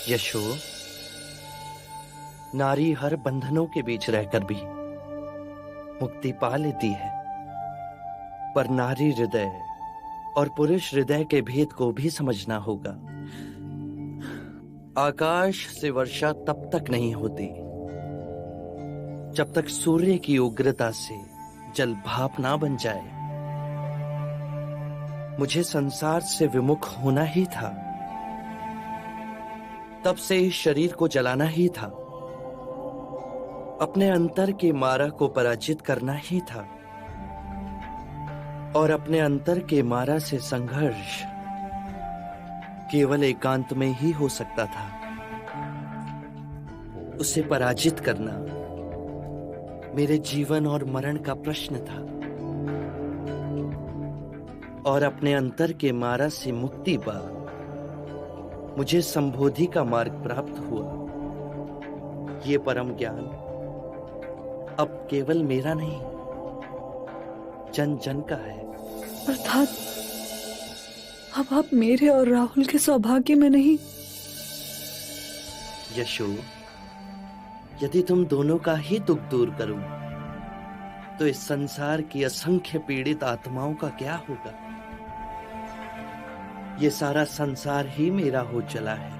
यशो, नारी हर बंधनों के बीच रहकर भी मुक्ति पा लेती है, पर नारी हृदय और पुरुष हृदय के भेद को भी समझना होगा। आकाश से वर्षा तब तक नहीं होती जब तक सूर्य की उग्रता से जल भाप ना बन जाए। मुझे संसार से विमुख होना ही था, तब से इस शरीर को जलाना ही था, अपने अंतर के मारा को पराजित करना ही था, और अपने अंतर के मारा से संघर्ष केवल एकांत में ही हो सकता था। उसे पराजित करना मेरे जीवन और मरण का प्रश्न था, और अपने अंतर के मारा से मुक्ति पा मुझे संबोधि का मार्ग प्राप्त हुआ। ये परम ज्ञान अब केवल मेरा नहीं, जन जन का है। अर्थात अब आप मेरे और राहुल के सौभाग्य में नहीं। यशो, यदि तुम दोनों का ही दुख दूर करूं, तो इस संसार की असंख्य पीड़ित आत्माओं का क्या होगा? ये सारा संसार ही मेरा हो चला है।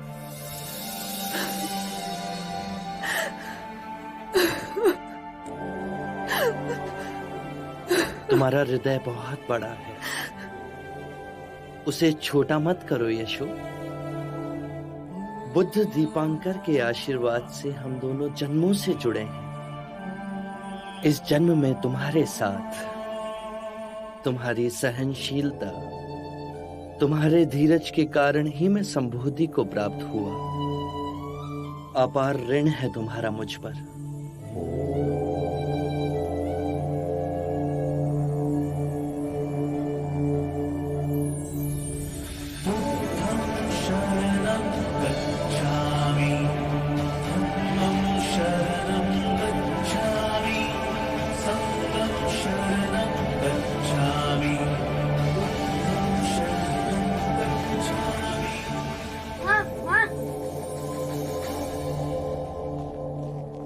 तुम्हारा हृदय बहुत बड़ा है, उसे छोटा मत करो यशो। बुद्ध दीपांकर के आशीर्वाद से हम दोनों जन्मों से जुड़े हैं। इस जन्म में तुम्हारे साथ तुम्हारी सहनशीलता, तुम्हारे धीरज के कारण ही मैं संबोधि को प्राप्त हुआ। अपार ऋण है तुम्हारा मुझ पर।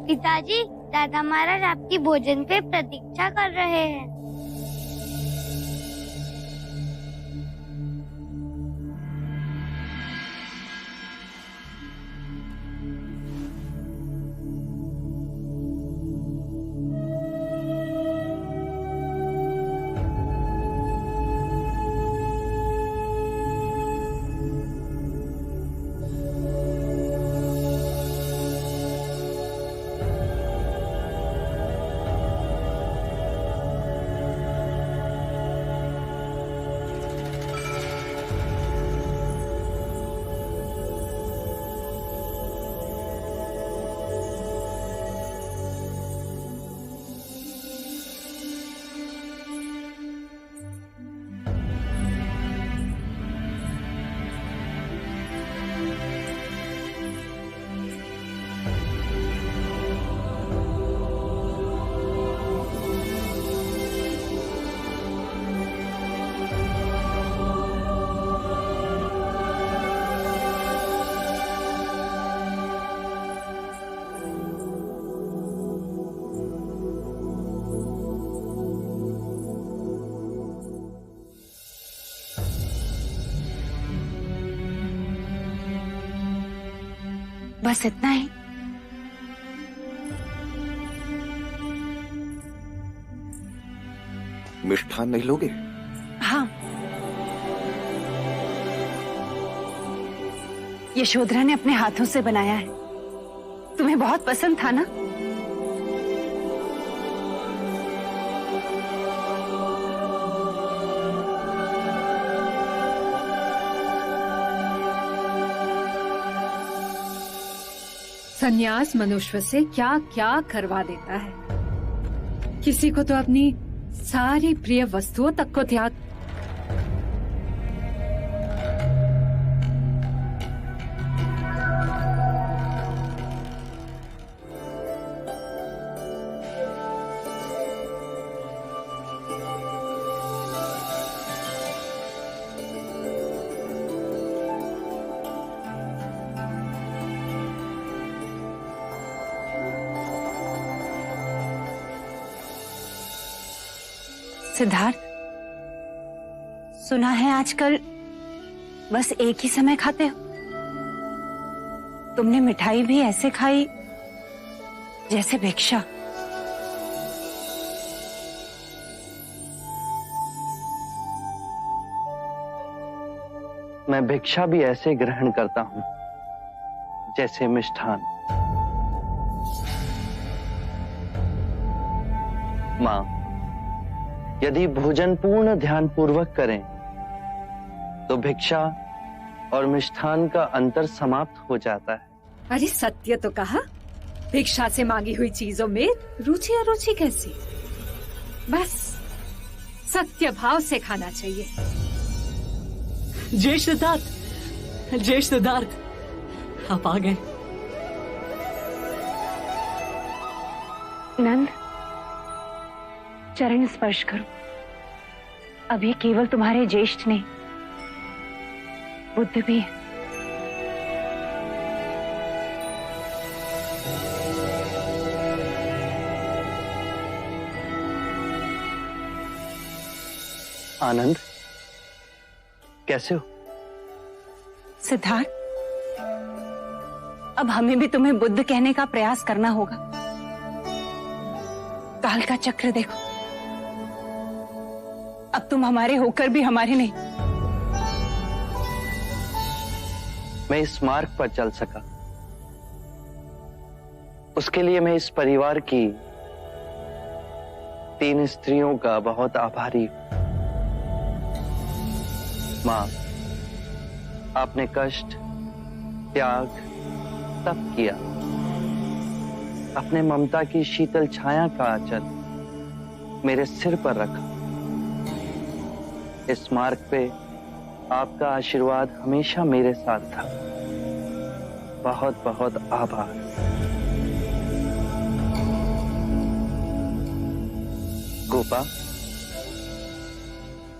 पिताजी, दादा महाराज आपकी भोजन पे प्रतीक्षा कर रहे हैं। बस इतना ही। मिष्ठान नहीं लोगे? हाँ, यशोधरा ने अपने हाथों से बनाया है, तुम्हें बहुत पसंद था ना? संन्यास मनुष्य से क्या क्या करवा देता है। किसी को तो अपनी सारी प्रिय वस्तुओं तक को त्याग। सिद्धार्थ, सुना है आजकल बस एक ही समय खाते हो। तुमने मिठाई भी ऐसे खाई जैसे भिक्षा। मैं भिक्षा भी ऐसे ग्रहण करता हूं जैसे मिष्ठान। मां, यदि भोजन पूर्ण ध्यान पूर्वक करें तो भिक्षा और मिष्ठान का अंतर समाप्त हो जाता है। अरे सत्य तो कहा, भिक्षा से मांगी हुई चीजों में रुचि अरुचि कैसी? बस सत्य भाव से खाना चाहिए। जय सिद्धार्थ, जय सिद्धार्थ, आप आ गए। नंद, चरण स्पर्श करो। अब ये केवल तुम्हारे ज्येष्ठ नहीं, बुद्ध भी है। आनंद, कैसे हो? सिद्धार्थ, अब हमें भी तुम्हें बुद्ध कहने का प्रयास करना होगा। काल का चक्र देखो, अब तुम हमारे होकर भी हमारे नहीं। मैं इस मार्ग पर चल सका, उसके लिए मैं इस परिवार की 3 स्त्रियों का बहुत आभारी हूं। मां, आपने कष्ट, त्याग, तप किया। अपने ममता की शीतल छाया का आंचल मेरे सिर पर रखा। इस मार्ग पे आपका आशीर्वाद हमेशा मेरे साथ था। बहुत बहुत आभार। गोपा,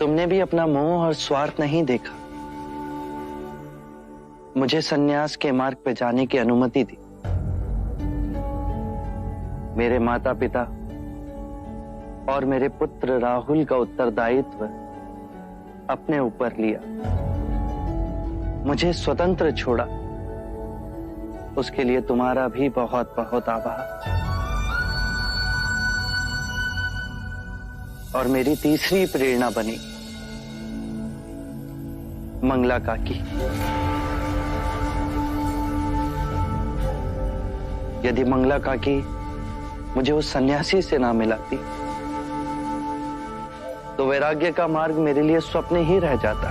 तुमने भी अपना मोह और स्वार्थ नहीं देखा। मुझे सन्यास के मार्ग पे जाने की अनुमति दी। मेरे माता पिता और मेरे पुत्र राहुल का उत्तरदायित्व अपने ऊपर लिया, मुझे स्वतंत्र छोड़ा। उसके लिए तुम्हारा भी बहुत बहुत आभार। और मेरी तीसरी प्रेरणा बनी मंगला काकी। यदि मंगला काकी मुझे उस सन्यासी से ना मिलाती तो वैराग्य का मार्ग मेरे लिए स्वप्न ही रह जाता।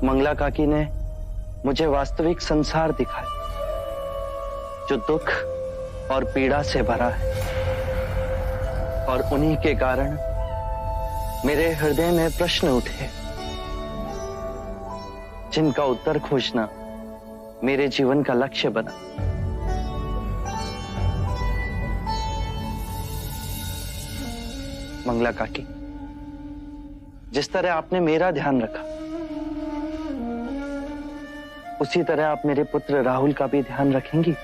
मंगला काकी ने मुझे वास्तविक संसार दिखाया, जो दुख और पीड़ा से भरा है। और उन्हीं के कारण मेरे हृदय में प्रश्न उठे, जिनका उत्तर खोजना मेरे जीवन का लक्ष्य बना। मंगला काकी, जिस तरह आपने मेरा ध्यान रखा, उसी तरह आप मेरे पुत्र राहुल का भी ध्यान रखेंगी।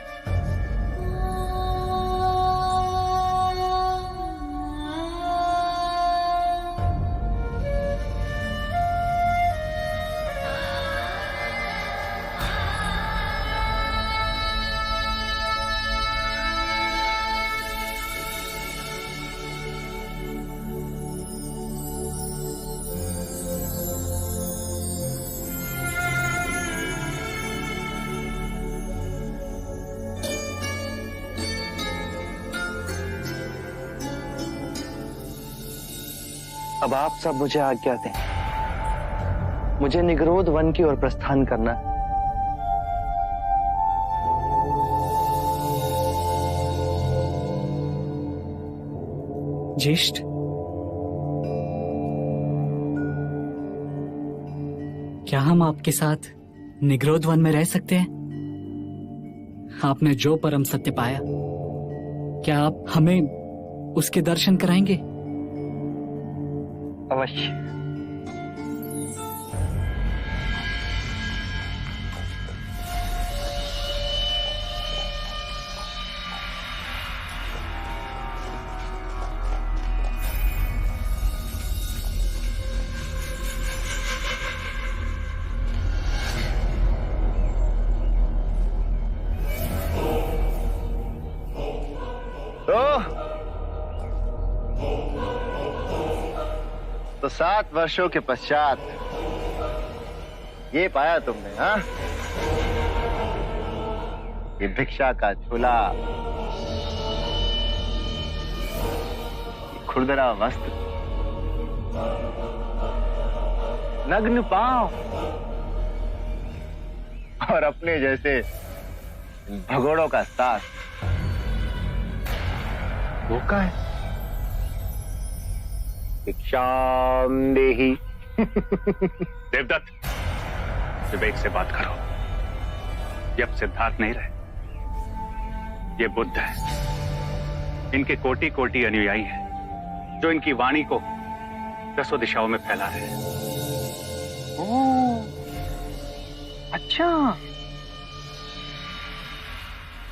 अब आप सब मुझे आज्ञा दें। मुझे निगरोध वन की ओर प्रस्थान करना है। ज्येष्ठ, क्या हम आपके साथ निगरोध वन में रह सकते हैं? आपने जो परम सत्य पाया, क्या आप हमें उसके दर्शन कराएंगे? अवश्य। 7 वर्षों के पश्चात ये पाया तुमने, हाँ? ये भिक्षा का झोला, खुरदरा वस्त्र, नग्न पांव और अपने जैसे भगोड़ों का साथ। वो का है? भिक्षाम देहि। देवदत्त, विवेक से बात करो। ये अब सिद्धार्थ नहीं रहे, ये बुद्ध है। इनके कोटि कोटि अनुयायी हैं जो इनकी वाणी को 10 दिशाओं में फैला रहे हैं। ओह, अच्छा।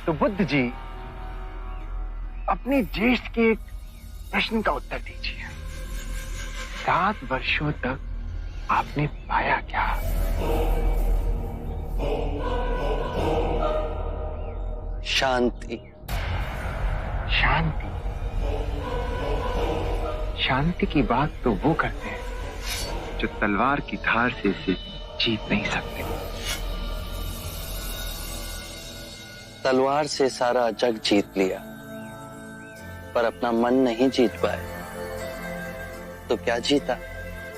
तो बुद्ध जी, अपने ज्येष्ठ के एक प्रश्न का उत्तर दीजिए। 7 वर्षों तक आपने पाया क्या? शांति। शांति। शांति की बात तो वो करते हैं जो तलवार की धार से इसे जीत नहीं सकते। तलवार से सारा जग जीत लिया, पर अपना मन नहीं जीत पाए, तो क्या जीता?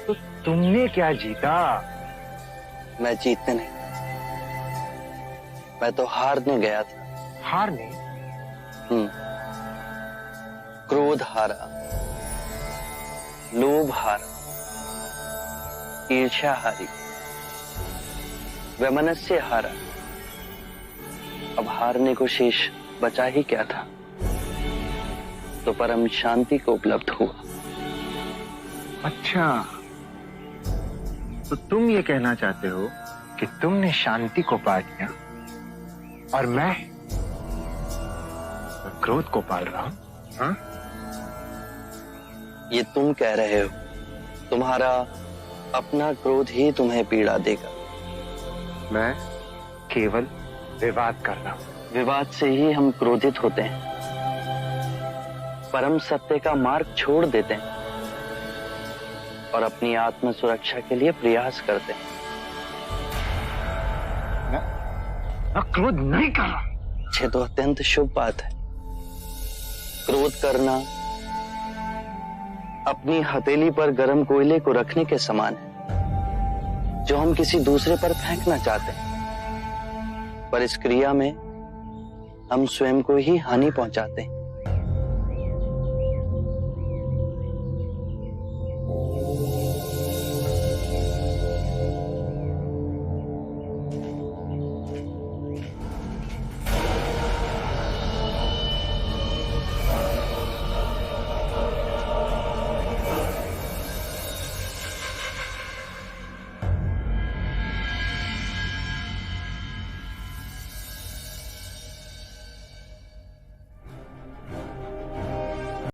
तो तुमने क्या जीता? मैं जीतने नहीं, मैं तो हारने गया था। हारने? क्रोध हारा, लोभ हारा, ईर्ष्या हारी, वैमनस्य हारा। अब हारने को शेष बचा ही क्या था? तो परम शांति को उपलब्ध हुआ। अच्छा, तो तुम ये कहना चाहते हो कि तुमने शांति को पा लिया और मैं क्रोध को पाल रहा हूं, हाँ? ये तुम कह रहे हो, तुम्हारा अपना क्रोध ही तुम्हें पीड़ा देगा। मैं केवल विवाद कर रहा हूं। विवाद से ही हम क्रोधित होते हैं, परम सत्य का मार्ग छोड़ देते हैं और अपनी आत्म सुरक्षा के लिए प्रयास करते हैं। मैं क्रोध नहीं कर रहा। ये तो अत्यंत शुभ बात है। क्रोध करना अपनी हथेली पर गर्म कोयले को रखने के समान है, जो हम किसी दूसरे पर फेंकना चाहते हैं, पर इस क्रिया में हम स्वयं को ही हानि पहुंचाते हैं।